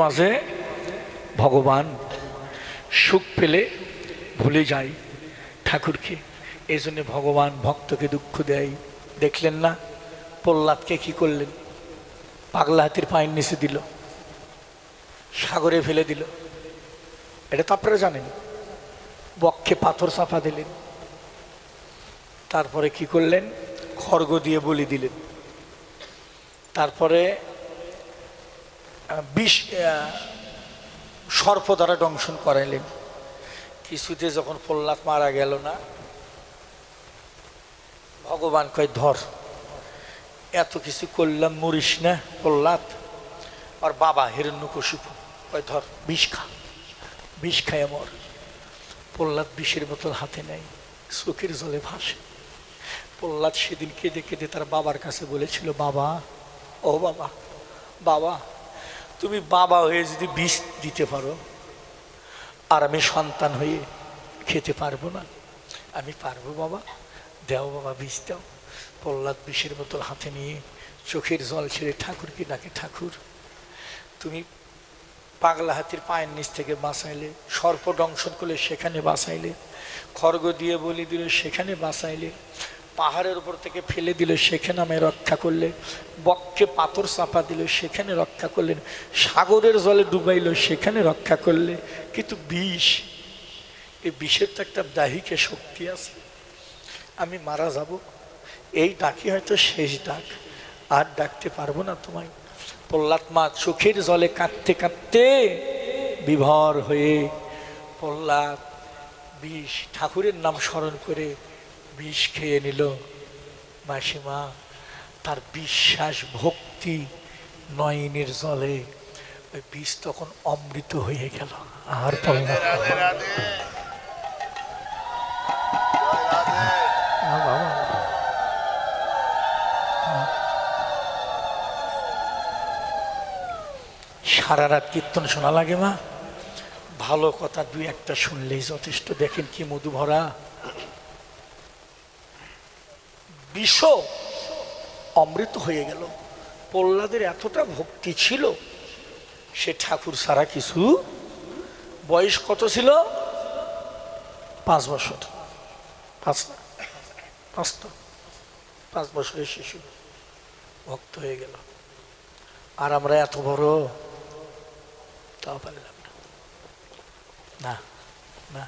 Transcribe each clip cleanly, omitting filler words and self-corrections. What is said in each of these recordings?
মাঝে ভগবান সুখ পেলে ভুলে যায় ঠাকুরকে, এই জন্য ভগবান ভক্তকে দুঃখ দেয়। দেখলেন না প্রহ্লাদকে কি করলেন? পাগলা হাতির পায়ের নিচে দিল, সাগরে ফেলে দিল। এটা তো আপনারা জানেন। বক্ষে পাথর চাপা দিলেন, তারপরে কি করলেন? খড়গ দিয়ে বলি দিলেন, তারপরে বিষ সর্প দ্বারা দংশন করাইলেন। কিছুতে যখন প্রহ্লাদ মারা গেল না, ভগবান কয় ধর, এত কিছু করলাম, মরিস না প্রহ্লাদ। আর বাবা হিরণ্যকশিপু কয় ধর, বিষ খা, বিষ খায় মর। প্রহ্লাদ বিষের বোতল হাতে নেয়, চোখের জলে ভাসে। প্রহ্লাদ সেদিন কেঁদে কেঁদে তার বাবার কাছে বলেছিল, বাবা, ও বাবা, বাবা তুমি বাবা হয়ে যদি বিষ দিতে পারো, আর আমি সন্তান হয়ে খেতে পারবো না? আমি পারবো বাবা, দাও বাবা, বিষ দাও। প্রহ্লাদ বিষের বোতল হাতে নিয়ে চোখের জল ছেড়ে ঠাকুরকে ডাকে, ঠাকুর তুমি পাগলা হাতির পায়ের নিচ থেকে বাঁচাইলে, সর্প দংশন করলে সেখানে বাঁচাইলে, খড়গ দিয়ে বলি দিলে সেখানে বাঁচাইলে, পাহাড়ের উপর থেকে ফেলে দিলে সেখানে আমায় রক্ষা করলে, বক্ষে পাথর চাপা দিল সেখানে রক্ষা করলেন, সাগরের জলে ডুবাইল সেখানে রক্ষা করলে। কিন্তু বিষ, এই বিষের তো একটা দাহিকে শক্তি আছে। আমি মারা যাব, এই ডাকি হয়তো শেষ ডাক, আর ডাকতে পারবো না তোমায়। প্রহ্লাদ মা চোখের জলে কাঁদতে কাঁদতে বিভোর হয়ে প্রহ্লাদ বিষ, ঠাকুরের নাম স্মরণ করে বিষ খেয়ে নিল। মাসিমা তার বিশ্বাস ভক্তি নয়নের জলে ওই বিষ তখন অমৃত হয়ে গেল। আর সারা রাত কীর্তন শোনা লাগে মা, ভালো কথা দুই একটা শুনলেই যথেষ্ট। দেখেন কি মধু ভরা, বিষ অমৃত হয়ে গেল। প্রহ্লাদের এতটা ভক্তি ছিল, সে ঠাকুর ছাড়া কিছু। বয়স কত ছিল? 5 বছর, 5 বছরের শিশু ভক্ত হয়ে গেল। আর আমরা এত বড়, তাও পারলাম না। না না,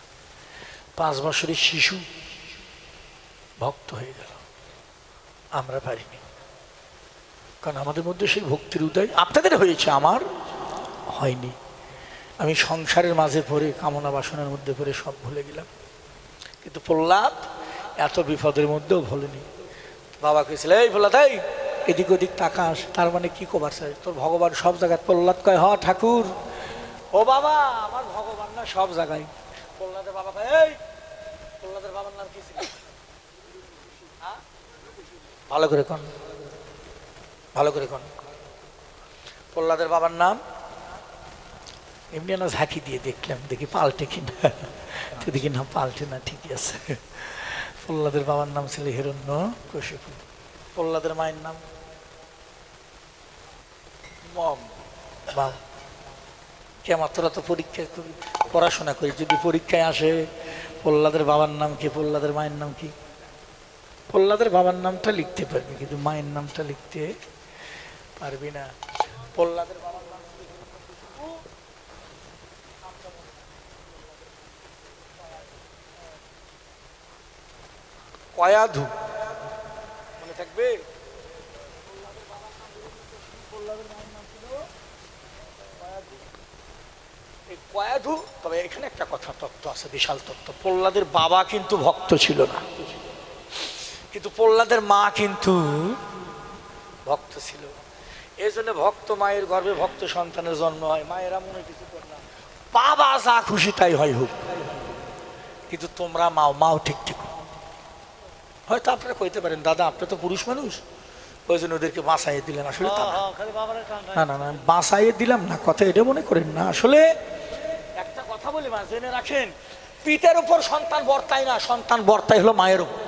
5 বছরের শিশু ভক্ত হয়ে গেল, আমরা পারিনি। কারণ আমাদের মধ্যে সেই ভক্তির উদয় আপনাদের হয়েছে, আমার হয়নি। আমি সংসারের মাঝে পড়ে, কামনা বাসনের মধ্যে পড়ে সব ভুলে গেলাম। কিন্তু প্রহ্লাদ এত বিপদের মধ্যেও ভুলেনি। বাবা কেছিল, এই প্রহ্লাদ, এই এদিক ওদিক তাকাস। তার মানে কি কবার চাই? তোর ভগবান সব জায়গায়। প্রহ্লাদ কয়, হ ঠাকুর, ও বাবা, আমার ভগবান না সব জায়গায়। প্রহ্লাদের বাবা কয়, এই প্রহ্লাদের বাবার নাম কি ছিল? ভালো করে কোন, ভালো করে কোন। প্রহ্লাদের বাবার নাম এমনি না, ঝাঁকি দিয়ে দেখলাম, দেখি পাল্টে কিনা। তো দেখি না, পাল্টে না, ঠিকই আছে। প্রহ্লাদের বাবার নাম ছিল হিরণ্যকশিপু। প্রহ্লাদের মায়ের নাম মম। বাবা কেমন, তোরা তো পরীক্ষায় পড়াশোনা করি, যদি পরীক্ষায় আসে প্রহ্লাদের বাবার নাম কি, প্রহ্লাদের মায়ের নাম কি? প্রহ্লাদের বাবার নামটা লিখতে পারবি, কিন্তু মায়ের নামটা লিখতে পারবি না। প্রহ্লাদের বাবার নাম কয়াধু, মনে থাকবে? প্রহ্লাদের মায়ের নাম ছিল কয়াধু। এই কয়াধু। তবে এখানে একটা কথা, তত্ত্ব আছে, বিশাল তত্ত্ব। প্রহ্লাদের বাবা কিন্তু ভক্ত ছিল না, কিন্তু প্রহ্লাদের মা কিন্তু ভক্ত ছিল। এই জন্য ভক্ত মায়ের গর্ভে ভক্ত সন্তানের জন্ম হয়। মায়েরা মনে কিছু করে না, বাবা যা খুশি তাই হয় হোক, কিন্তু তোমরা মাও ঠিক ঠিক। হয়তো আপনারা কইতে পারেন, দাদা আপনি তো পুরুষ মানুষ, ওই জন্য ওদেরকে বাঁচাইয়ে দিলেন। আসলে না না না, বাঁচাইয়ে দিলাম না, কথা এটা মনে করেন না। আসলে একটা কথা বলি মা, জেনে রাখেন, পিতার উপর সন্তান বর্তায় না, সন্তান বর্তায় হলো মায়ের উপর।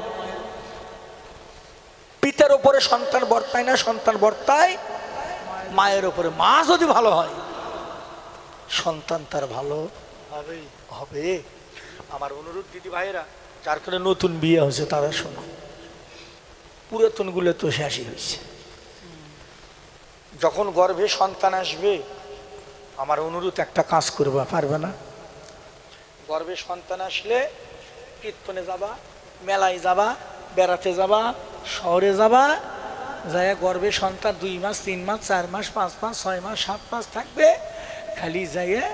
পিতার উপরে সন্তান বর্তায় না, সন্তান বর্তায় মায়ের উপরে। মা যদি ভালো হয় সন্তান তার ভালো হবে। আমার অনুরোধ দিদি ভাইয়েরা, যার কারণে নতুন বিয়ে হয়েছে তারা শোনো, পুরাতন গুলো তো শেষই হয়েছে। যখন গর্ভে সন্তান আসবে, আমার অনুরোধ একটা কাজ করবা, পারবে না? গর্ভে সন্তান আসলে কীর্তনে যাবা, মেলায় যাবা, বেড়াতে যাবা, শহরে যাবা, যায় গর্ভে সন্তান 2 মাস 3 মাস 4 মাস 5 মাস 6 মাস 7 মাস থাকবে, খালি যাইয়ে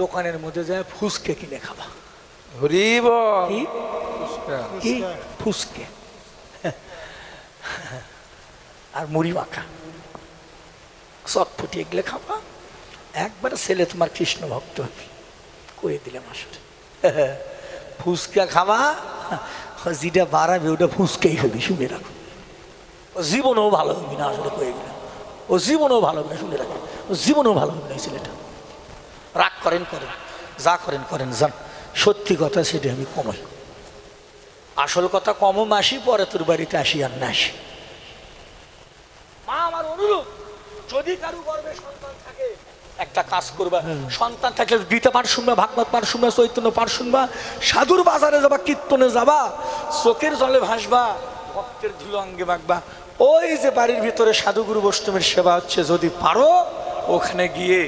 দোকানের মধ্যে যায় ফুসকে কিনে খাবা। ফুসকে আর মুড়ি মাখা চটপটি এগুলো খাবা। একবার ছেলে তোমার কৃষ্ণ ভক্ত হবে, কয়ে দিলাম আসলে। ফুচকা খাবা, যেটা বাড়াবে ওটা ফুচকাই হবে, শুনে রাখো। ও জীবনেও ভালো হবে না, আসলে কয়ে গেলাম, ও জীবনেও ভালো হবে না, শুনে রাখো, ও জীবনেও ভালো হবে না। ছেলেটা রাগ করেন করেন, যা করেন করেন যান, সত্যি কথা সেটা আমি কমাই। আসল কথা কমও আসি, পরে তোর বাড়িতে আসি আর না আসি। মা আমার অনুরোধ, যদি কারো গর্ভে সন্তান থাকে একটা কাজ করবা, সন্তান থাকলে গীতা পাঠ শুনবা, ভাগবত পাঠ শুনবা, চৈতন্য পাঠ শুনবা, সাধুর বাজারে যাবা, কীর্তনে যাবা, চোখের জলে ভাসবা, ভক্তের ধুলো অঙ্গে মাখবা। ওই যে বাড়ির ভিতরে সাধুগুরু বৈষ্ণবের সেবা হচ্ছে, যদি পারো ওখানে গিয়ে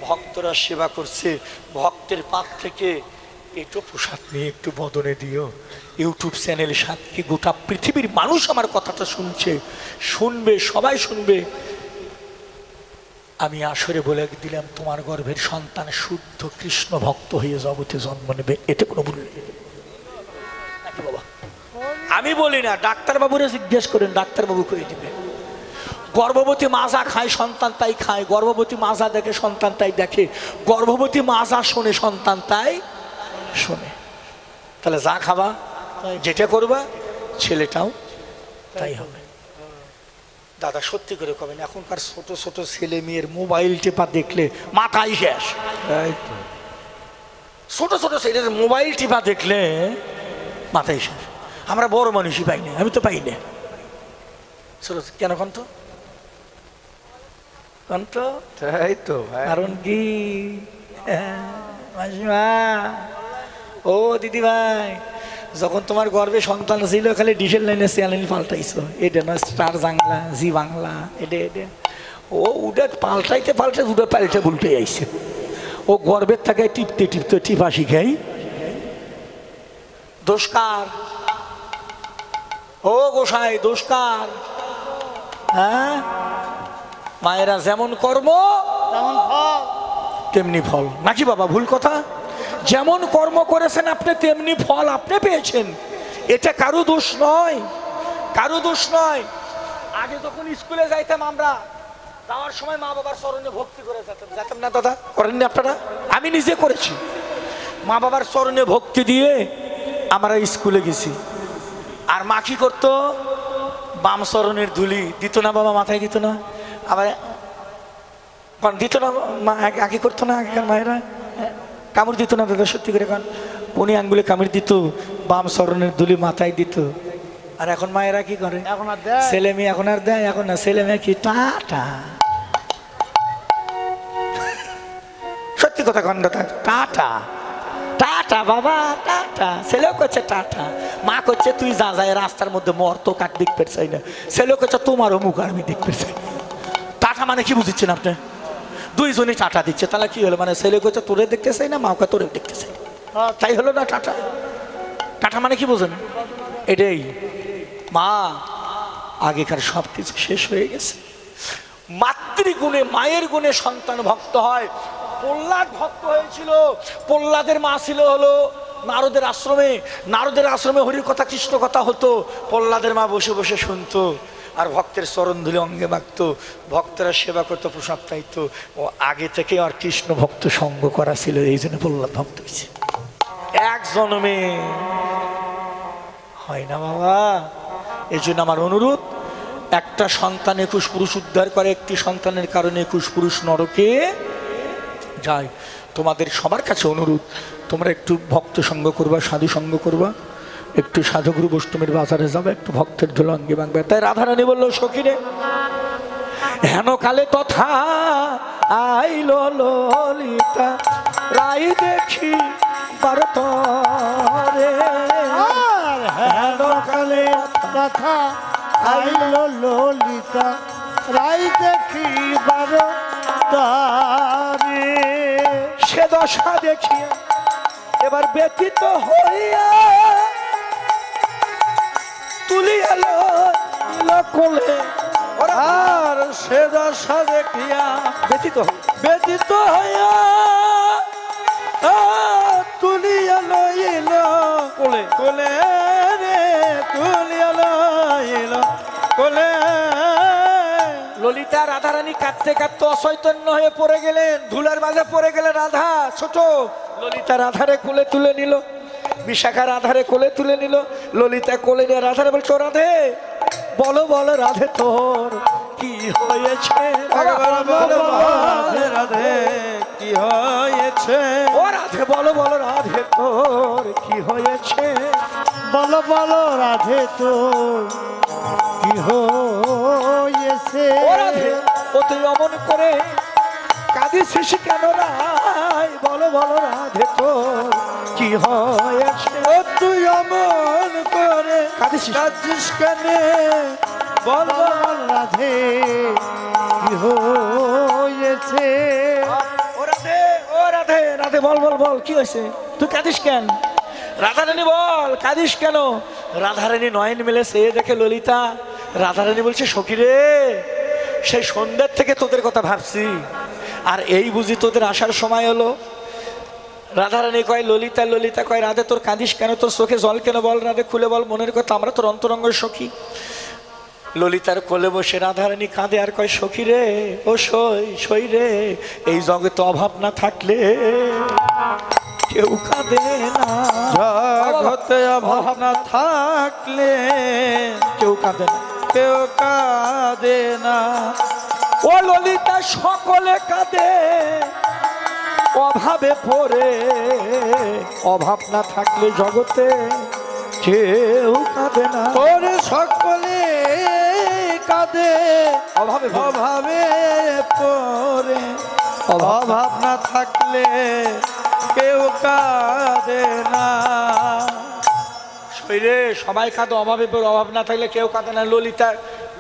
ভক্তরা সেবা করছে, ভক্তের পাত থেকে একটু প্রসাদ নিয়ে একটু বদনে দিও। ইউটিউব চ্যানেল সাক্ষী, গোটা পৃথিবীর মানুষ আমার কথাটা শুনছে, শুনবে, সবাই শুনবে। আমি আসরে বলে দিলাম, তোমার গর্ভের সন্তান শুদ্ধ কৃষ্ণ ভক্ত হয়ে জগতে জন্ম নেবে, এতে কোনো ভুল নেই নাকি বাবা? আমি বলি না, ডাক্তারবাবুরা জিজ্ঞেস করেন, ডাক্তারবাবু কয়ে দিবে। গর্ভবতী মাজা খায়, সন্তান তাই খায়। গর্ভবতী মাজা দেখে, সন্তান তাই দেখে। গর্ভবতী মাজা শোনে, সন্তান তাই শোনে। তাহলে যা খাবা, যেটা করবা, ছেলেটাও তাই হবে। দাদা সত্যি করে কবেন, এখনকার ছোট ছোট ছেলে মেয়ের মোবাইল টেপা দেখলে মাথায় শেষ। ছোট ছোট ছেলের মোবাইল টেপা দেখলে মাথায় শেষ। আমরা বড় মানুষই পাই না, আমি তো পাই না। কেন কন্ত কন্ত তাই তো, কারণ কি? ও দিদি ভাই, যখন তোমার গর্ভে সন্তান ছিল, খালি ডিশের লাইনে চ্যানেল পাল্টাইছো, এটা না স্টার বাংলা, জি বাংলা, এটা এটা ও উঠে পাল্টাইতে পাল্টাইতে উঠে পাল্টে উল্টে আইছে। ও গর্ভের থাকে টিপতে টিপতে টিপা শিখাই। দোষকার ও গোসাই, দোষকার। হ্যাঁ, মায়েরা যেমন কর্ম তেমনি ফল, নাকি বাবা? ভুল কথা। যেমন কর্ম করেছেন আপনি, তেমনি ফল আপনি পেয়েছেন। এটা কারো দোষ নয়, কারো দোষ নয়। আগে যখন স্কুলে যাইতাম আমরা, যাওয়ার সময় মা বাবার চরণে ভক্তি করে যেতাম না দাদা? করেননি আপনারা? আমি নিজে করেছি। মা বাবার চরণে ভক্তি দিয়ে আমরা স্কুলে গেছি। আর মা কি করতো? বাম চরণের ধুলি দিত না বাবা, মাথায় দিত না, আবার দিত না মা, আগে করতো না আগেকার মায়েরা, কামড় দিত না দাদা, সত্যি করে কান উনি আঙ্গুলে কামড় দিত, বাম চরণের ধুলি মাথায় দিত। আর এখন মায়েরা কি করে? ছেলে মেয়ে এখন আর দেয়? এখন না, ছেলে মেয়ে কি টাটা, সত্যি কথা কন দাদা, টাটা টাটা বাবা, টাটা। ছেলেও করছে টাটা, মা করছে তুই যা যায় রাস্তার মধ্যে মর, তো কাট দেখতে চাই না। ছেলেও করছে তোমারও মুখ আর আমি দেখতে চাই। টাটা মানে কি বুঝছেন আপনি? দুইজনই টাটা দিচ্ছে, তাহলে কি হলো? মানে ছেলে করছে তোরে দেখতে চাই না, মাকে তোরে দেখতে চাই, তাই হলো না টাটা? টাটা মানে কি বোঝেন? এটাই মা, আগেকার সব কিছু শেষ হয়ে গেছে। মাতৃগুণে, মায়ের গুণে সন্তান ভক্ত হয়। প্রহ্লাদ ভক্ত হয়েছিল। প্রহ্লাদের মা ছিল হলো নারদের আশ্রমে। নারদের আশ্রমে হরির কথা, কৃষ্ণ কথা হতো। প্রহ্লাদের মা বসে বসে শুনতো আর ভক্তের চরণ ধুলে অঙ্গে মাখতো, ভক্তরা সেবা করতো, প্রসাদ পাইতো। ও আগে থেকে আর কৃষ্ণ ভক্ত সঙ্গ করা ছিল, এই জন্য প্রহ্লাদ ভক্ত হয়েছে। এক জন্মে হয় না বাবা। এই জন্য আমার অনুরোধ, একটা সন্তান 21 পুরুষ উদ্ধার করে, একটি সন্তানের কারণে 21 পুরুষ নরকে যায়। তোমাদের সবার কাছে অনুরোধ, তোমরা একটু ভক্ত সঙ্গ করবা, সাধু সঙ্গ করবা, একটু সাধুগুরু বৈষ্ণবের বাজারে যাবে, একটু ভক্তের ধুলো অঙ্গে মাখবে। তাই রাধারানী বললো, সখী রে হেন কালে তথা আইল ললিতা রাই দেখি বারতরে হেন কালে তথা আইল ললিতা রাই দেখি বারতরে সে দশা দেখিয়া এবার ব্যতীত হইয়া তুলিয়া লইল কোলে আর সে দশা দেখিয়া ব্যতীত হইয়া তুলিয়া লইল কোলে কোলে রে তুলিয়া লইল কোলে। ললিতা রাধারানী কাঁদতে কাঁদতে অচৈতন্য হয়ে পড়ে গেলেন, ধুলার মাঝে পড়ে গেলেন। রাধা ছোট ললিতা রাধারে কোলে তুলে নিল, বিশাখা রাধারে কোলে তুলে নিল। ললিতা কোলে নিয়ে রাধারে বলছো, রাধে বলো বলো রাধে তোর কি হয়েছে, রাধে কি হয়েছে, ও রাধে বলো বলো রাধে তোর কি হয়েছে, বলো বলো রাধে তোর কি হয়েছে। ও রাধে ও তুই অমন করে কাঁদিস কেন রাই, বলো বলো রাধে তোর কি হয়েছে, ও তুই অমন করে কাঁদিস কেন, বলো রাধে কি হয়েছে। ও রাধে ও রাধে রাধে বল বল বল কি হয়েছে, তুই কাঁদিস কেন, রাধারানী বল কাঁদিস কেন। রাধারানী নয়ন মেলে সে দেখে ললিতা। রাধারানী বলছে, সখী রে সেই সন্ধ্যার থেকে তোদের কথা ভাবছি, আর এই বুঝি তোদের আসার সময় হলো। রাধারানী কয় ললিতা, ললিতা কয় রাধে তোর কাঁদিস কেন, তোর চোখে জল কেন, বল রাধে খুলে বল মনের কথা, আমরা তোর অন্তরঙ্গ সখী। ললিতার কোলে বসে রাধারানী কাঁদে আর কয়, সখী রে ও সই সই রে, এই জগতে অভাব না থাকলে কেউ কাঁদে না, জগতে অভাব না থাকলে কেউ কাঁদে না, কেউ কাঁদে না। ও ললিতা সকলে কাঁদে অভাবে পড়ে, অভাব না থাকলে জগতে কেউ কাঁদে না, তোরে সকলে কাঁদে অভাবে অভাবে পড়ে, অভাব না থাকলে কেউ কাঁদে না। শরীরে সবাই কাঁদে অভাবে পড়ে, অভাব না থাকলে কেউ কাঁদে না।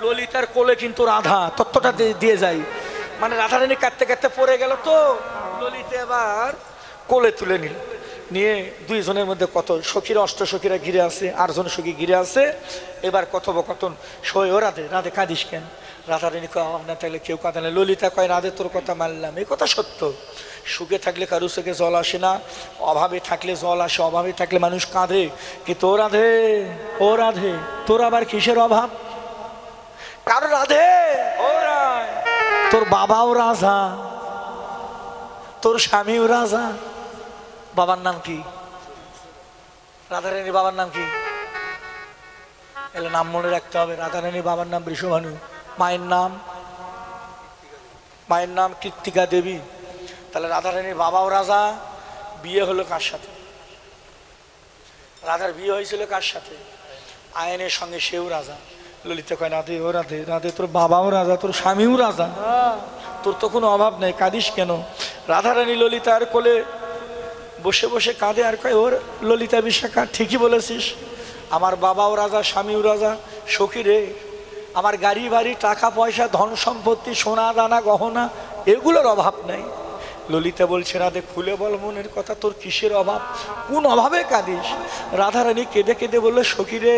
ললিতার কোলে কিন্তু রাধা, তত্ত্বটা দিয়ে যায়, মানে রাধারানী কাঁদতে কাঁদতে পড়ে গেল তো ললিতা এবার কোলে তুলে নিল, নিয়ে দুইজনের মধ্যে কত সখীরা অষ্ট সখীরা ঘিরে আছে, 8 জন সখী ঘিরে আছে। এবার কথোপকথন, সই ও রাধে রাধে কাঁদিস কেন, রাধারানী কয় অভাব না থাকলে কেউ কাঁদে না। ললিতা কয় রাধে তোর কথা মানলাম, এই কথা সত্য, সুখে থাকলে কারু চোখে জল আসে না, অভাবে থাকলে জল আসে, অভাবে থাকলে মানুষ কাঁদে, কিন্তু ও রাধে তোর আবার কিসের অভাব, কারো রাধে ও রায় তোর বাবাও রাজা, তোর স্বামীও রাজা। বাবার নাম কি, রাধারানীর বাবার নাম কি, এলে নাম মনে রাখতে হবে। রাধারানীর বাবার নাম বৃষভানু, মায়ের নাম কৃত্তিকা দেবী। তাহলে রাধারানীর বাবাও রাজা, বিয়ে হলো কার সাথে, রাধার বিয়ে হয়েছিল কার সাথে, আয়নের সঙ্গে সেও রাজা। ললিতা কয় রাধে ও রাধে রাধে তোর বাবাও রাজা, তোর স্বামীও রাজা, তোর তো কোনো অভাব নেই, কাঁদিস কেন। রাধারানী ললিতার কোলে বসে বসে কাঁদে আর কয়, ওর ললিতা বিশাখা ঠিকই বলেছিস, আমার বাবাও রাজা স্বামীও রাজা, সখী রে আমার গাড়ি বাড়ি টাকা পয়সা ধন সম্পত্তি সোনা দানা গহনা এগুলোর অভাব নাই। ললিতা বলছে, রাধে খুলে বল মনের কথা, তোর কিসের অভাব, কোন অভাবে কাঁদিস। রাধারানী কেঁদে কেঁদে বললো, সখী রে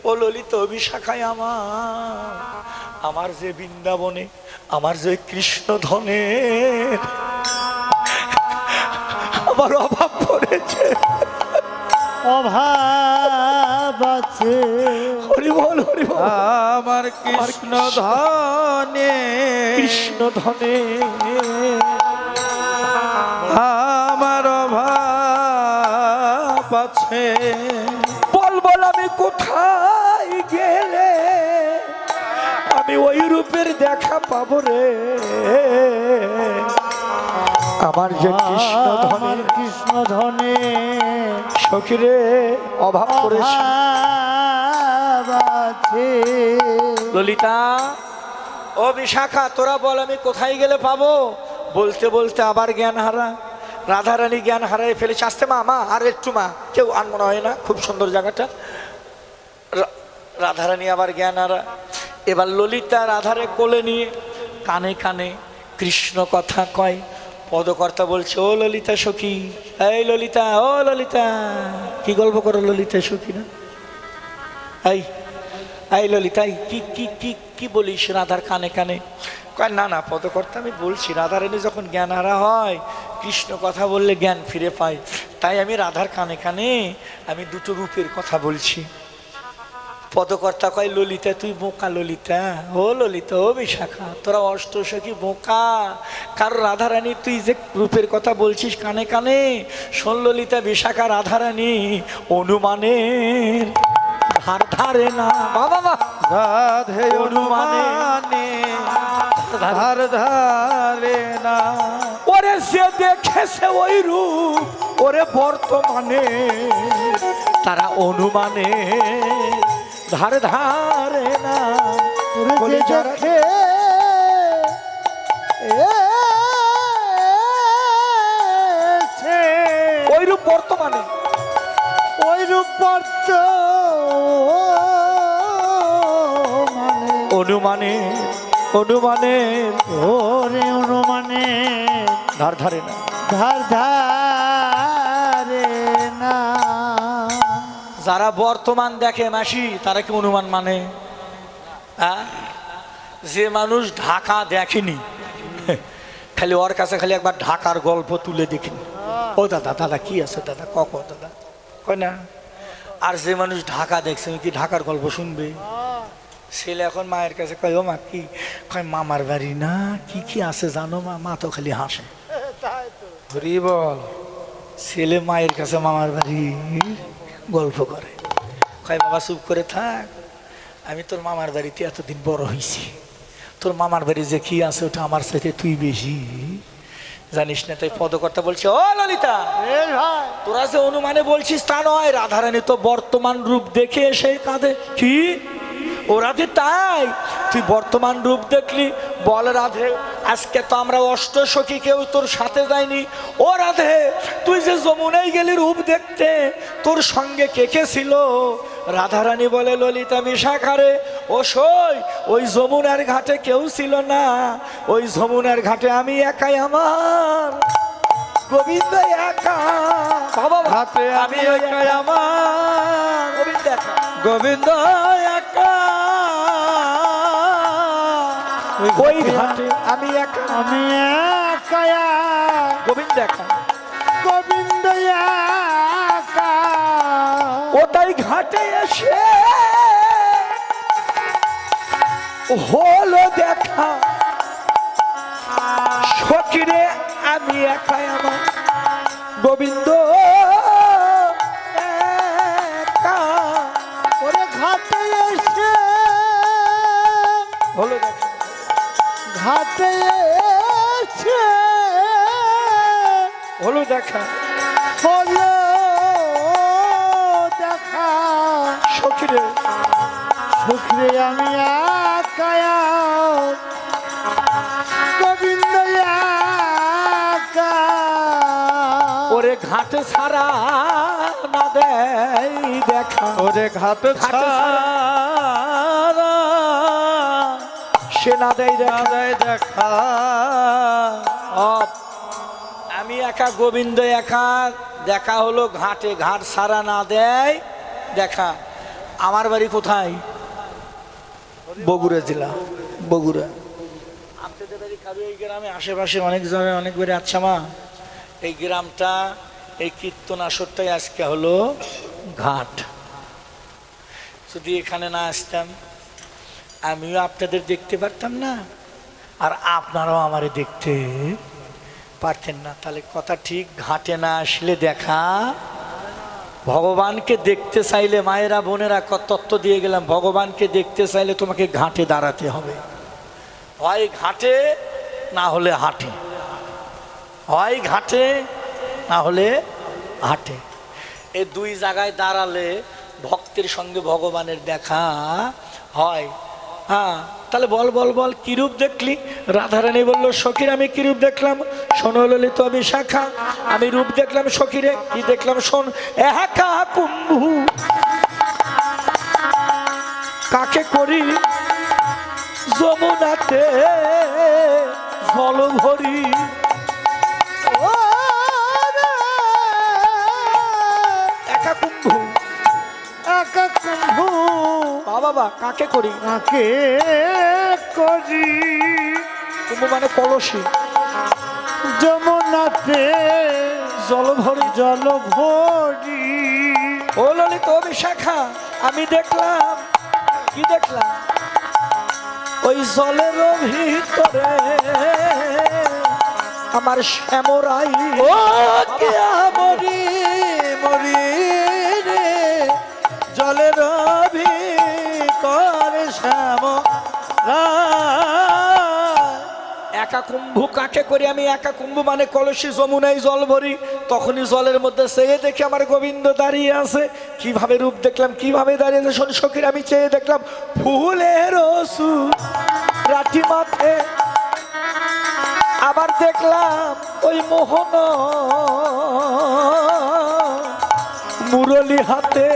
ও ললিত বিশাখায় আমার যে বৃন্দাবনে আমার যে কৃষ্ণ ধনে আমার অভাব পড়েছে, অভাব আছে, হরি বল হরি বল, আমার কৃষ্ণ ধনে আমার অভাব আছে, বল বল আমি কোথায় গেলে আমি ওই রূপের দেখা পাবো রে, আমার যে কৃষ্ণ ধনে সখী রে অভাব করেছে। আছে। ললিতা ও বিশাখা তোরা বল আমি কোথায় গেলে পাবো। বলতে বলতে আবার জ্ঞান হারা, রাধারানী জ্ঞান হারাই ফেলেছে। আসতে মা, মা আর একটু মা, কেউ আর মনে হয় না, খুব সুন্দর জায়গাটা। রাধারানী আবার জ্ঞান হারা। এবার ললিতা রাধারে কোলে নিয়ে কানে কানে কৃষ্ণ কথা কয়। পদকর্তা বলছে, ও ললিতা সখী, এই ললিতা, ও ললিতা, কি গল্প করো ললিতা সখী না? এই ললিতা, কি কি কি কি বলিস রাধার কানে কানে? কয় না না পদকর্তা, আমি বলছি রাধারানী যখন জ্ঞান হারা হয়, কৃষ্ণ কথা বললে জ্ঞান ফিরে পায়, তাই আমি রাধার কানে কানে আমি দুটো রূপের কথা বলছি। পদকর্তা কয়, ললিতা তুই বোকা ললিতা, ও ললিতা, ও বিশাখা, তোরা অষ্টসখী বোকা। কারণ রাধারানী তুই যে রূপের কথা বলছিস কানে কানে, শোন ললিতা, বিশাখা রাধারানী অনুমানের ধার ধারে না। বাবা রাধে অনুমানে ধার ধারে না। ওরে সে দেখেছে ওই রূপ, ওরে বর্তমানে তারা অনুমানে ধারে ধারে না। ওরে যে দেখে ওই রূপ বর্তমানে, ওই রূপ অনুমানে অনুমানে ওরে অনুমানে ধার ধারে না, ধার ধারে না। যারা বর্তমান দেখে মাসি, তারা কি অনুমান মানে? যে মানুষ ঢাকা দেখেনি, খালি ওর কাছে খালি একবার ঢাকার গল্প তুলে দেখিনি, ও দাদা দাদা কি আছে দাদা, কক দাদা কয় না। আর যে মানুষ ঢাকা দেখছে কি ঢাকার গল্প শুনবে? ছেলে এখন মায়ের কাছে কয়, ও মা কি? কয় মামার বাড়ি না, কি কি আছে জানো মা? মা তো খালি হাসে। বল, ছেলে মায়ের কাছে মামার বাড়ির গল্প করে। কয় বাবা চুপ করে থাক, আমি তোর মামার বাড়িতে এতদিন বড় হয়েছি, তোর মামার বাড়ি যে কি আছে ওটা আমার সাথে তুই বেশি জানিস না। তাই পদকর্তা বলছে, ও ললিতা, তোরা যে অনুমানে বলছিস তা নয়, রাধারানী তো বর্তমান রূপ দেখে এসে কাঁদে। কি ও রাধে? তাই তুই বর্তমান রূপ দেখলি? বল রাধে, আজকে তো আমরা অষ্টসখী কেউ তোর সাথে যায়নি। ও রাধে, তুই যে যমুনায় গেলি রূপ দেখতে, তোর সঙ্গে কে কে ছিল? রাধারানী বলে, ললিতা বিশাখারে, ও সই ওই যমুনার ঘাটে কেউ ছিল না, ওই যমুনার ঘাটে আমি একাই, আমার গোবিন্দ একা। বাবা ঘাটে আমি একাই, আমার গোবিন্দ একা, গোবিন্দ একা। ওই ঘাটে আমি একা, আমি একা, গোবিন্দ একা, গোবিন্দ একা। ওটাই ঘাটে এসে হলো দেখা, সখীরে আমি একাই, আমার গোবিন্দ একা। ওরে ঘাটে এসে হলো দেখা, ঘাটে এসে হলো দেখা, হলো দেখা। সখীরে সুখরে আমি একা, গোবিন্দ একা। ওরে ঘাটে ছাড়া না দেয় দেখা, ওরে ঘাটে ছাড়া সে না দেয় দেখা। আমি একা, গোবিন্দ একা, দেখা হলো ঘাটে, ঘাট ছাড়া না দেয় দেখা। আমার বাড়ি কোথায়? বগুড়া জেলা, বগুড়া। আপনাদের বাড়ি কারো এই গ্রামে আশেপাশে অনেক জায়গায় অনেক বাড়ি। আচ্ছা মা, এই গ্রামটা, এই কীর্তন আসরটাই আজকে হলো ঘাট। যদি এখানে না আসতাম, আমিও আপনাদের দেখতে পারতাম না, আর আপনারাও আমারে দেখতে পারতেন না। তাহলে কথা ঠিক, ঘাটে না আসলে দেখা। ভগবানকে দেখতে চাইলে, মায়েরা বোনেরা তত্ত্ব দিয়ে গেলাম, ভগবানকে দেখতে চাইলে তোমাকে ঘাটে দাঁড়াতে হবে। হয় ঘাটে, না হলে হাটে, হয় ঘাটে না হলে হাটে। এই দুই জায়গায় দাঁড়ালে ভক্তের সঙ্গে ভগবানের দেখা হয়। হ্যাঁ, তাহলে বল বল বল কি রূপ দেখলি? রাধারানী বলল, সখীর আমি কি রূপ দেখলাম? শোনো ললিত বিশাখা, আমি রূপ দেখলাম সখীরে। কি দেখলাম শোন। একা কুম্ভু কাকে করি যমুনাতে জল ভরি। একা কুম্ভু, একা কুম্ভু বাবা কাকে করি? কাকে করি কুম্ভ মানে কলসি, যমুনাতে জল ভরি। জল ভরি। ও ললিত বিশাখা, আমি দেখলাম, কি দেখলাম? ওই জলের ভিতরে আমার শ্যামরাই। ও কিয়া মরি মরি রে জলের ভিতরে শ্যাম একা কুম্ভু কাকে করি? আমি একা কুম্ভু মানে কলসি, যমুনায় জল ভরি। তখনই জলের মধ্যে চেয়ে দেখি আমার গোবিন্দ দাঁড়িয়ে আছে। কিভাবে রূপ দেখলাম, কিভাবে দাঁড়িয়ে আছে শোন সখীর। আমি চেয়ে দেখলাম ফুলের রাঠি মাথে। আবার দেখলাম ওই মোহন মুরলি হাতে।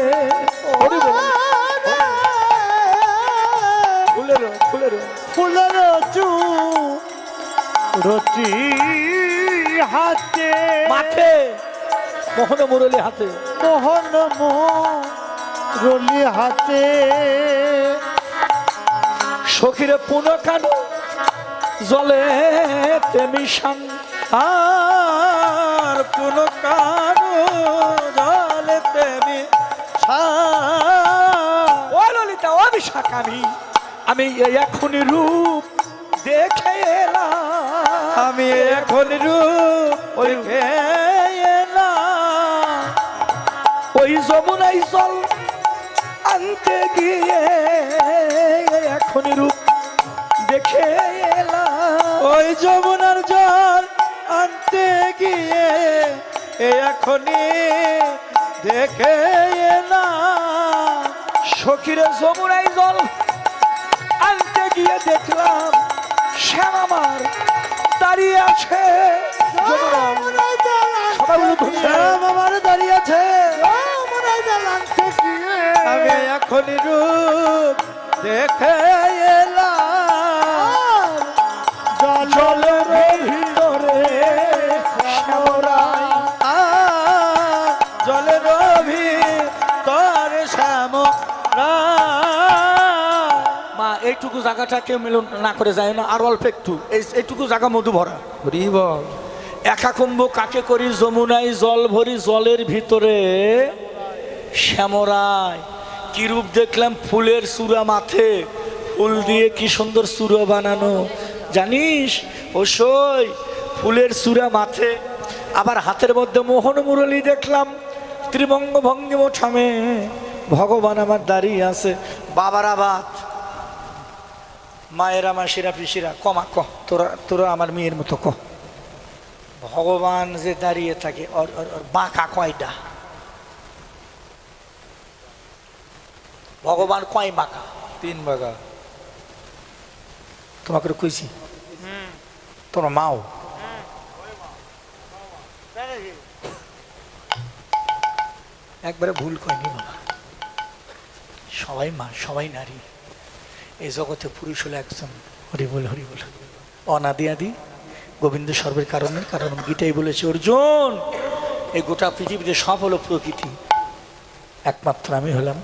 ফুলের ফুলের ফুলের রতি হাতে মাঠে, মোহন মুরলি হাতে। মোহন মুরলি হাতে। সখীরে পুন কানু জলে মিশান। আর পুন কানু জলে ও ললিতা ও বিশাখা, আমি এখনই রূপ দেখে এলাম। আমি এখন রূপ দেখে এলাম। ওই যমুনাই জল আনতে গিয়ে এখনই রূপ দেখে এলাম। ওই যমুনার জল আনতে গিয়ে এখনই দেখে এলাম। সখীরে যমুনাই জল আনতে গিয়ে দেখলাম শ্যাম আমার দাঁড়িয়ে আছে। শ্যাম আমার দাঁড়িয়ে আছে। আমি এখনই রূপ দেখে এলাম। জলের ভিতরে শ্যামরাই। জলের ভিতরে মা এইটুকু জায়গাটা কেউ মিলন না করে যায় না, আর অল্প একটু এইটুকু জায়গা মধু ভরা। একা কুম্ভ কাকে করি? যমুনায় জল ভরি, জলের ভিতরে শ্যামরাই। কি রূপ দেখলাম? ফুলের চূড়া মাথে, ফুল দিয়ে কি সুন্দর চূড়া বানানো জানিস? ওসই ফুলের চূড়া মাথে। আবার হাতের মধ্যে মোহন মুরলী দেখলাম। ত্রিভঙ্গ ভঙ্গিম ঠামে ভগবান আমার দাঁড়িয়ে আছে। বাবার আবাদ, মায়েরা মাসিরা পিসিরা কমা ক, তোরা তোরা আমার মেয়ের মতো ক। ভগবান যে দাঁড়িয়ে থাকে, ওর বাঁকা কয়টা? ভগবান কয় বাঁকা? 3 বাঁকা। তোমাকে কইছি, তোমার মাও একবারে ভুল কয়নি বাবা। সবাই মা, সবাই নারী। এই জগতে পুরুষ হলো একজন। হরি বল হরি বল। অনাদি আদি গোবিন্দ সর্বের কারণে, কারণ গীতাই বলেছে অর্জুন এই গোটা পৃথিবীতে সব হলো প্রকৃতি, একমাত্র আমি হলাম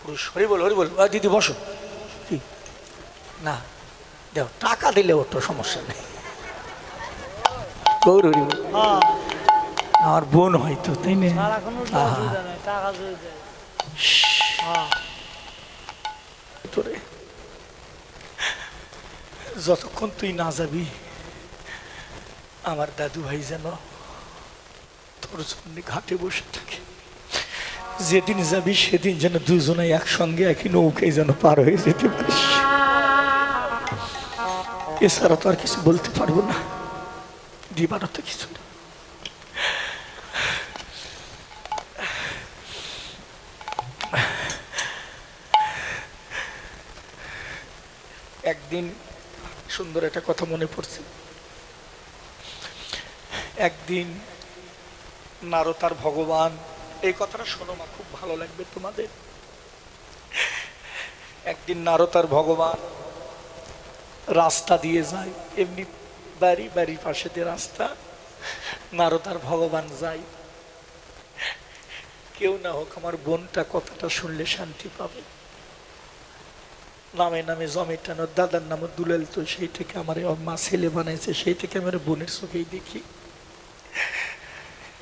পুরুষ। হরি বল হরি বল। দিদি বসো। কি না দেও, টাকা দিলে ওর তো সমস্যা নেই। গৌর হরি বল। আমার বোন হয়তো, তাই না? তোরে যতক্ষণ তুই না যাবি, আমার দাদু ভাই যেন তোর জন্য ঘাটে বসে থাকে। যেদিন যাবি সেদিন যেন দুজনে একসঙ্গে একই নৌকায় যেন পার হয়ে যেতে পারিস। এছাড়া তো আর কিছু বলতে পারবো না, দিবারও তো কিছু না। একদিন সুন্দর একটা কথা মনে পড়ছে। একদিন নারদ আর ভগবান, এই কথাটা শোনো মা, খুব ভালো লাগবে তোমাদের। একদিন নারদ আর ভগবান রাস্তা দিয়ে যায়, এমনি বাড়ির পাশে দিয়ে রাস্তা, নারদ আর ভগবান যায়। কেউ না হোক আমার বোনটা কথাটা শুনলে শান্তি পাবে। নামে নামে জমেটানোর দাদার নাম দুলাল, তো সেই থেকে আমার মা ছেলে বানাইছে, সেই থেকে আমার বোনের চোখেই দেখি।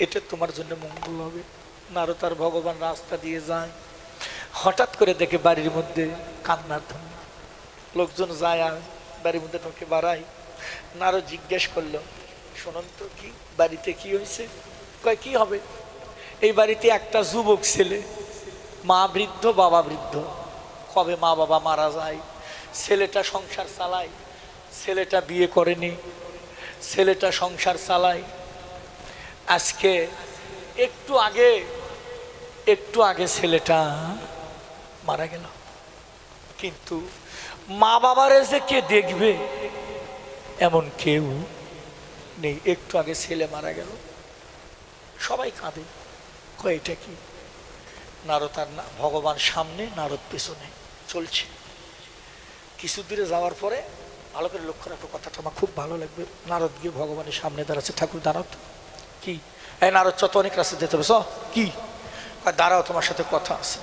এটা তোমার জন্য মঙ্গল হবে। নারদ আর ভগবান রাস্তা দিয়ে যায়, হঠাৎ করে দেখে বাড়ির মধ্যে কান্নার ধ্বনি। লোকজন যায় আর বাড়ির মধ্যে ঢোকে বাড়ায়। নারদ জিজ্ঞেস করলো, শোনন তো কি বাড়িতে কি হয়েছে? কয় কি হবে, এই বাড়িতে একটা যুবক ছেলে, মা বৃদ্ধ বাবা বৃদ্ধ। কবে মা বাবা মারা যায়, ছেলেটা সংসার চালায়, ছেলেটা বিয়ে করেনি, ছেলেটা সংসার চালায়। আজকে একটু আগে ছেলেটা মারা গেল, কিন্তু মা বাবারে যে কে দেখবে এমন কেউ নেই। একটু আগে ছেলে মারা গেল, সবাই কাঁদে। কয় এটা কি? নারদ আর ভগবান সামনে, নারদ পেছনে চলছে। কিছু দূরে যাওয়ার পরে ভালো করে লক্ষ্য রাখো, কথাটা আমার খুব ভালো লাগবে। নারদ গিয়ে ভগবানের সামনে দাঁড়াচ্ছে। ঠাকুর দাঁড়াও তো। কি? এই নারদ, চত অনেক রাস্তা যেতে হবে, কি? দাঁড়াও, তোমার সাথে কথা আছে।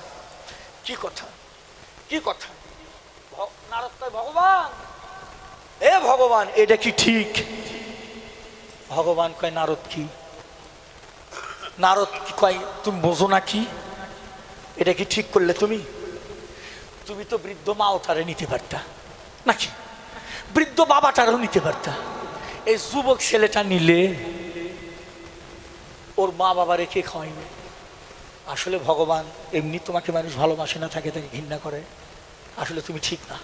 কি কথা? কি কথা? নারদ কয়, ভগবান, এ ভগবান, এটা কি ঠিক? ভগবান কয়, নারদ কি? নারদ কি কয়, তুমি বোঝো না কি? এটা কি ঠিক করলে তুমি? তুমি তো বৃদ্ধ মা ওটারে নিতে পারতা নাকি, বৃদ্ধ বাবাটারও নিতে পারতা। এই যুবক ছেলেটা নিলে ওর মা বাবা রেখে খাওয়াইবে। আসলে ভগবান, এমনি তোমাকে মানুষ ভালোবাসে না, থাকে তাকে ঘৃণা করে। আসলে তুমি ঠিক না,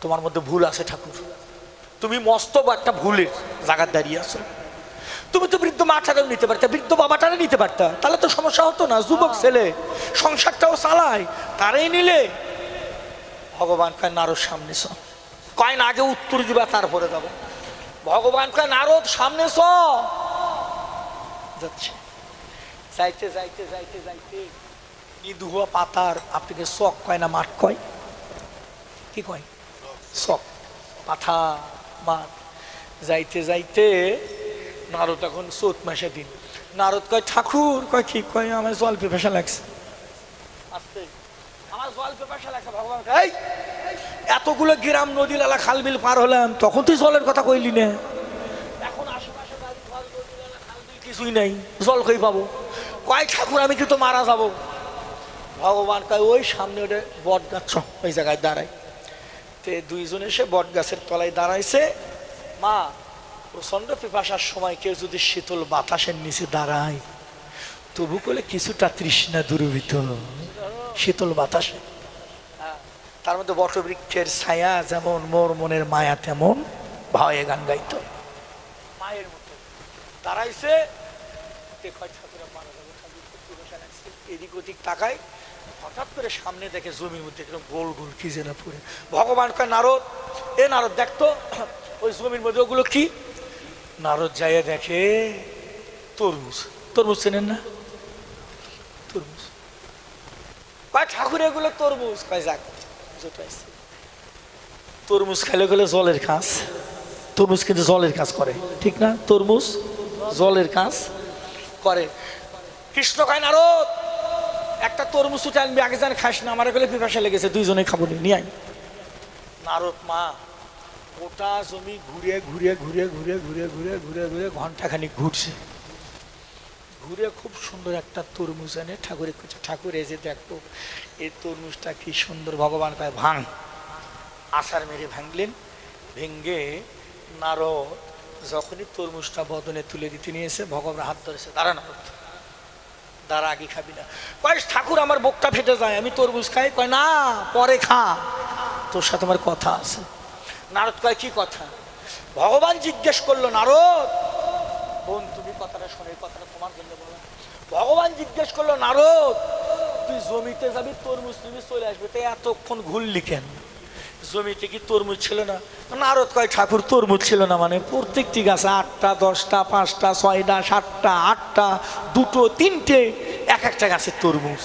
তোমার মধ্যে ভুল আছে ঠাকুর। তুমি মস্ত একটা ভুলের জায়গায় দাঁড়িয়ে আছো। তুমি তো বৃদ্ধ মাটারও নিতে পারতা, বৃদ্ধ বাবাটারও নিতে পারতা, তাহলে তো সমস্যা হতো না। যুবক ছেলে সংসারটাও চালায়, তারাই নিলে। ভগবান কয়, নারদ সামনে চ। কয় না, আগে উত্তর দিবা তারপরে যাবো। ভগবান কয়, নারদ সামনে চ। যাচ্ছে, যাইতে যাইতে যাইতে যাইতে ইদুয়া পাতার, আপনাকে চক কয় না মাঠ কয়? কি কয়? চক, পাথা, মাঠ। যাইতে যাইতে নারদ এখন চোত মাসে দিন। নারদ কয়, ঠাকুর। কয় কি? কয় আমার জল পিপাসা লাগছে। আমার জল পিপাসা লাগছে। ভগবান কয়, এতগুলো গ্রাম নদী লালা খাল বিল পার হলাম, তখন তুই জলের কথা কইলি না? এখন আশেপাশে কিছুই নাই, জল কই পাবো? কয় ঠাকুর, আমি কিন্তু মারা যাবো। ভগবান কয়, ওই সামনে ওটা বট গাছ, ওই জায়গায় দাঁড়ায়। তে দুইজন এসে বট গাছের তলায় দাঁড়াইছে। মা, প্রচন্ড পিপাসার সময় কেউ যদি শীতল বাতাসের নিচে দাঁড়ায়, তবু করলে কিছুটা তৃষ্ণা দূরীভূত শীতল বাতাসে। তার মধ্যে বটবৃক্ষের ছায়া যেমন, মোর মনের মায়া তেমন, ভাবে গান গাইতো। মায়ের মতো দাঁড়াইছে। এদিক ওদিক তাকায়, হঠাৎ করে সামনে দেখে জমির মধ্যে গোল গোল কি যেন পড়ে। ভগবান কয়, নারদ, এ নারদ দেখতো ওই জমির মধ্যে ওগুলো কি? নারদ যাইয়া দেখে তরমুজ। তরমুজ চেনেন না? তরমুজ। কয় ঠাকুর, এগুলো তরমুজ। কয় যাক, জোটাইছে। তরমুজ খাইলে গেলে জলের কাজ, তরমুজ কিন্তু জলের কাজ করে, ঠিক না? তরমুজ জলের কাজ করে। কৃষ্ণ কয়, নারদ, একটা তরমুজ উঠে আনবি, আগে জানি খাস না, আমার গেলে পিপাসা লেগেছে, দুইজনে খাবো, নিয়ে আই। নারদ মা গোটা জমি ঘুরে ঘুরে ঘুরে ঘুরে ঘুরে ঘুরে ঘুরে ঘুরে ঘন্টাখানিক ঘুরছে। ঘুরে খুব সুন্দর একটা তরমুজ এনে ঠাকুরের কাছে, ঠাকুর এই যে দেখো এই তরমুজটা কি সুন্দর। ভগবান কয়, ভাঙ। আছাড় মেরে ভাঙলেন। ভেঙ্গে নারদ যখনই তরমুজটা বদনে তুলে দিতে নিয়েছে, ভগবান হাত ধরেছে, দাঁড়া নারদ, দাঁড়া, আগে খাবি না। কয় ঠাকুর, আমার বুকটা ফেটে যায়, আমি তরমুজ খাই। কয় না, পরে খা, তোর সাথে আমার কথা আছে। নারদ কয়, কি কথা? ভগবান জিজ্ঞেস করলো, নারদ বোন, তুমি কথাটা শোনো, এই কথাটা তোমার জন্য বলা। ভগবান জিজ্ঞেস করলো, নারদ তুই জমিতে যাবি, তরমুজ তুমি চলে আসবে, তাই এতক্ষণ ঘুরলি কেন? জমিতে কি তরমুজ ছিল না? নারদ কয় ঠাকুর তরমুজ ছিল না মানে প্রত্যেকটি গাছে 8টা 10টা 5টা 6টা 7টা 8টা 2টো 3টে এক একটা গাছের তরমুজ।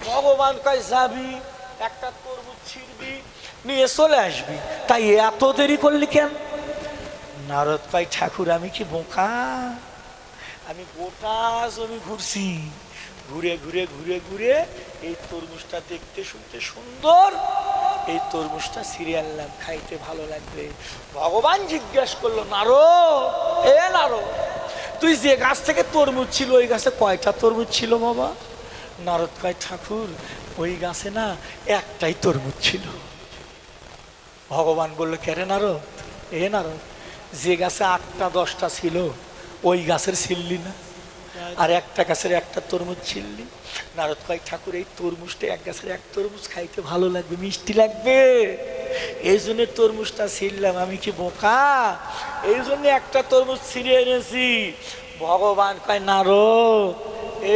ভগবান কয় যাবি একটা তরমুজ ছিঁড়বি নিয়ে চলে আসবি, তাই এত দেরি করলি কেন? নারদ কয় ঠাকুর আমি কি বোকা? আমি গোটা জমি ঘুরছি, ঘুরে ঘুরে ঘুরে ঘুরে এই তরমুজটা দেখতে শুনতে সুন্দর, এই তরমুজটা ছিঁড়ে আনলাম, খাইতে ভালো লাগবে। ভগবান জিজ্ঞেস করলো নারদ, এ নারদ তুই যে গাছ থেকে তরমুজ ছিল ওই গাছে কয়টা তরমুজ ছিল বাবা? নারদ কয় ঠাকুর ওই গাছে না একটাই তরমুজ ছিল। ভগবান বললো কে রে নারদ? এ নারদ যে গাছে 8টা 10টা ছিল ওই গাছের ছিললি না, আর একটা গাছের একটা তরমুজ ছিললি। নারদ কয় ঠাকুর এই তরমুজটা এক গাছের এক তরমুজ খাইতে ভালো লাগবে, মিষ্টি লাগবে, এই জন্য তরমুজটা ছিললাম, আমি কি বোকা? এই জন্য একটা তরমুজ ছিঁড়ে এনেছি। ভগবান কয় নারদ,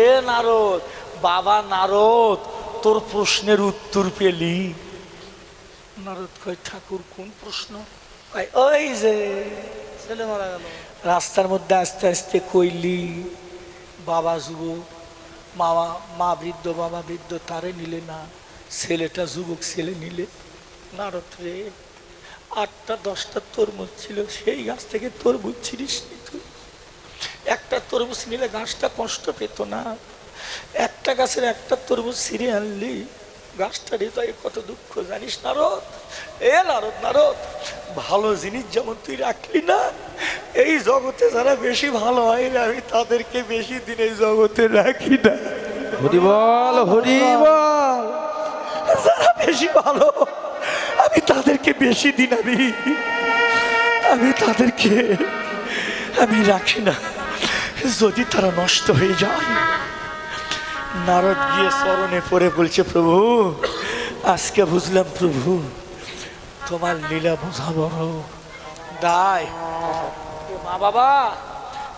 এ নারদ, বাবা নারদ তোর প্রশ্নের উত্তর পেলি? নারদ কয় ঠাকুর কোন প্রশ্ন? ওই যে ছেলে মারা গেল রাস্তার মধ্যে আস্তে আস্তে কইলি বাবা যুবক, মা বৃদ্ধ, বাবা বৃদ্ধ, তারে নিলে না, ছেলেটা যুবক ছেলে নিলে। নারদ রে 8টা 10টা তরমুজ ছিল, সেই গাছ থেকে তরমুজ ছিঁড়িস নি তুই? একটা তরমুজ নিলে গাছটা কষ্ট পেত না, একটা গাছের একটা তরমুজ ছিঁড়ে আনলি, গাছটার হৃদয়ে কত দুঃখ জানিস নারদ? এ নারদ, নারদ ভালো জিনিস যেমন তুই রাখলি না, এই জগতে যারা বেশি ভালো হয় আমি তাদেরকে বেশি দিন এই জগতে রাখি না। হরি বল, হরি বল। যারা বেশি ভালো আমি তাদেরকে বেশি দিন আমি তাদেরকে আমি রাখি না, যদি তারা নষ্ট হয়ে যায়। নারদ গিয়ে চরণে পড়ে বলছে প্রভু আজকে বুঝলাম প্রভু তোমার লীলা বোঝা বড় দায়। মা বাবা,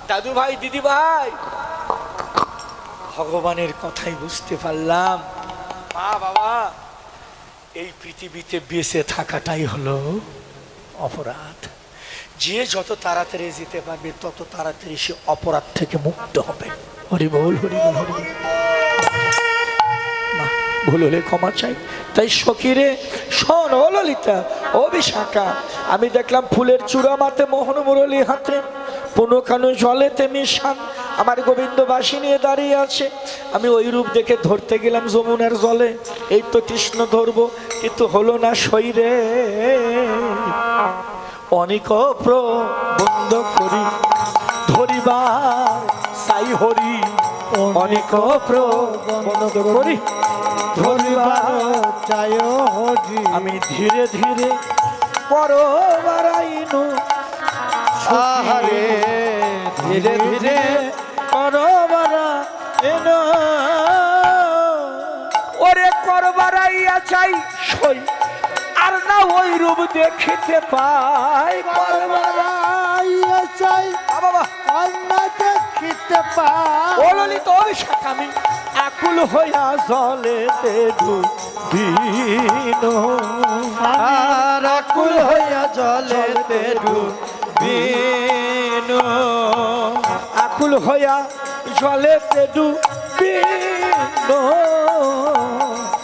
দাদু ভাই, দিদি ভাই, ভগবানের কথাই বুঝতে পারলাম। মা বাবা, এই পৃথিবীতে বেঁচে থাকাটাই হলো অপরাধ। যে যত তাড়াতাড়ি যেতে পারবে তত তাড়াতাড়ি সে অপরাধ থেকে মুক্ত হবে। হরি বল, হরি বল, হরি বল। ভুল হলে ক্ষমা চাই। তাই সখীরে শোন, ও ললিতা, ও বিশাখা, আমি দেখলাম ফুলের চূড়া মাতে মোহন মুরলী হাতে, পুনখানু জলেতে মিশান আমার গোবিন্দ বাসী নিয়ে দাঁড়িয়ে আছে। আমি ওই রূপ দেখে ধরতে গেলাম যমুনার জলে, এই তো কৃষ্ণ ধরবো কিন্তু হলো না শরীরে। অনেক প্রবন্ধ করি ধরিবার সাই হরি, অনেক প্রবন্ধ করি ধরিবার চাই হরি। আমি ধীরে ধীরে করো বারাইনু আহারে ধীরে ধীরে করো বারাইনু। ওরে কর বারাইয়া চাই সই আর না ওই রূপ দেখিতে পাই। কর বারাইয়া চাই বাবা আর না দেখিতে পাই। ও ললিত, ও বিশাখা, আমি আকুল হইয়া জলেতে ডুবিনু, আর আকুল হইয়া জলেতে ডুবিনু, আকুল হইয়া জলেতে ডুবিনু,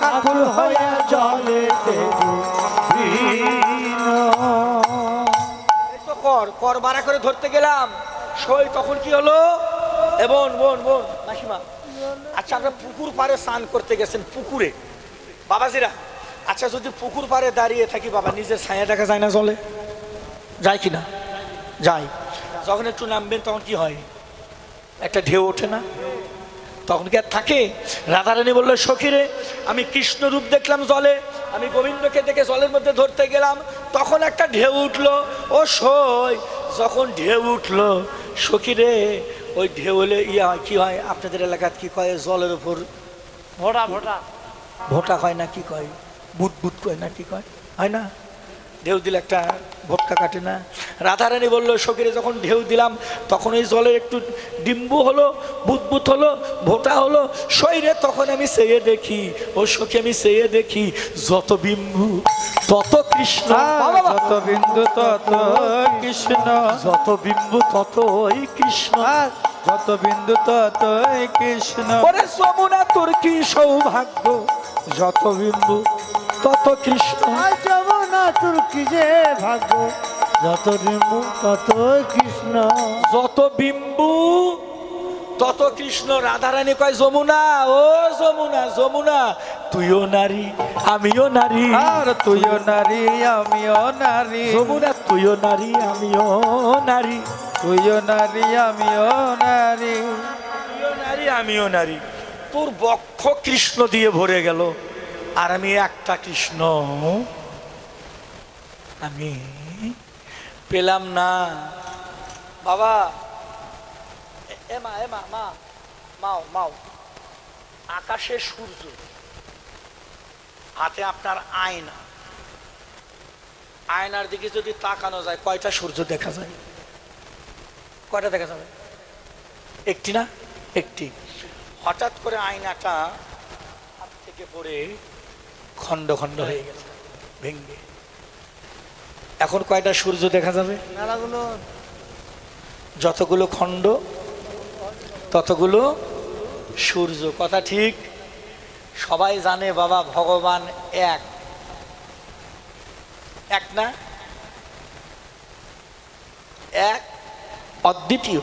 আকুল হইয়া জলেতে ডুবিনু। কর বাড়া করে ধরতে গেলাম সই, তখন কি হলো? বোন বোন বোন মাসিমা, আচ্ছা আমরা পুকুর পাড়ে স্নান করতে গেছেন, পুকুরে বাবাজিরা, আচ্ছা যদি পুকুর পাড়ে দাঁড়িয়ে থাকি বাবা, নিজের ছায়া দেখা যায় না জলে? যায় কি না? যায়। যখন একটু নামবেন তখন কি হয়? একটা ঢেউ ওঠে না? তখন কি আর থাকে? রাধারানী বললো সখীরে আমি কৃষ্ণ রূপ দেখলাম জলে, আমি গোবিন্দকে দেখে জলের মধ্যে ধরতে গেলাম, তখন একটা ঢেউ উঠলো। ও সই, যখন ঢেউ উঠলো সখীরে, ওই ঢেউ হলে কি হয় আপনাদের এলাকাত কি কয়? জলের উপর ভোটা ভোটা ভোটা হয় না কি কয়? বুট বুট কয় না কি কয়? হয় না? ঢেউ দিলে একটা ভটকা কাটে না? রাধারানী বলল সখীরে যখন ঢেউ দিলাম তখন ওই জলের একটু ডিম্বু হলো, বুদবুদ হলো, ভোটা হলো শরীরে, তখন আমি চেয়ে দেখি ও সখী, আমি চেয়ে দেখি যত বিম্বু তত কৃষ্ণ, যত বিন্দু তত কৃষ্ণ, যত বিম্বু ততই কৃষ্ণ, যত বিন্দু ততই কৃষ্ণ। ওরে যমুনা তোর কি সৌভাগ্য, যত বিম্বু তত কৃষ্ণ। যমুনা তোর কি যে ভাগ্য, যত বিন্দু তত কৃষ্ণ, যত বিম্বু তত কৃষ্ণ। রাধারানী কয় যমুনা, ও যমুনা, যমুনা তুইও নারী আমিও নারী, আর তুইও নারী আমিও নারী, যমুনা তুইও নারী আমিও নারী, তুইও নারী আমিও নারী, তুইও নারী আমিও নারী। তোর বক্ষ কৃষ্ণ দিয়ে ভরে গেল, আর আমি একটা কৃষ্ণ আমি পেলাম না। বাবা এমা এমা মা মাও মাও, আকাশে সূর্য, হাতে আপনার আয়না, আয়নার দিকে যদি তাকানো যায় কয়টা সূর্য দেখা যায়? কয়টা দেখা যাবে? একটি না? একটি। হঠাৎ করে আয়নাটা হাত থেকে পড়ে খণ্ড খণ্ড হয়ে গেল, ভেঙ্গে। এখন কয়টা সূর্য দেখা যাবে? যতগুলো খণ্ড ততগুলো সূর্য। কথা ঠিক? সবাই জানে বাবা ভগবান এক, এক না? এক, অদ্বিতীয়।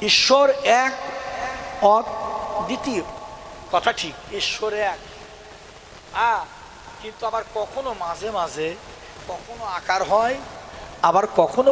ঈশ্বর এক, অদ্বিতীয়। কথা ঠিক, ঈশ্বর এক। কিন্তু আবার কখনো মাঝে মাঝে কখনো আকার হয়, আবার কখনো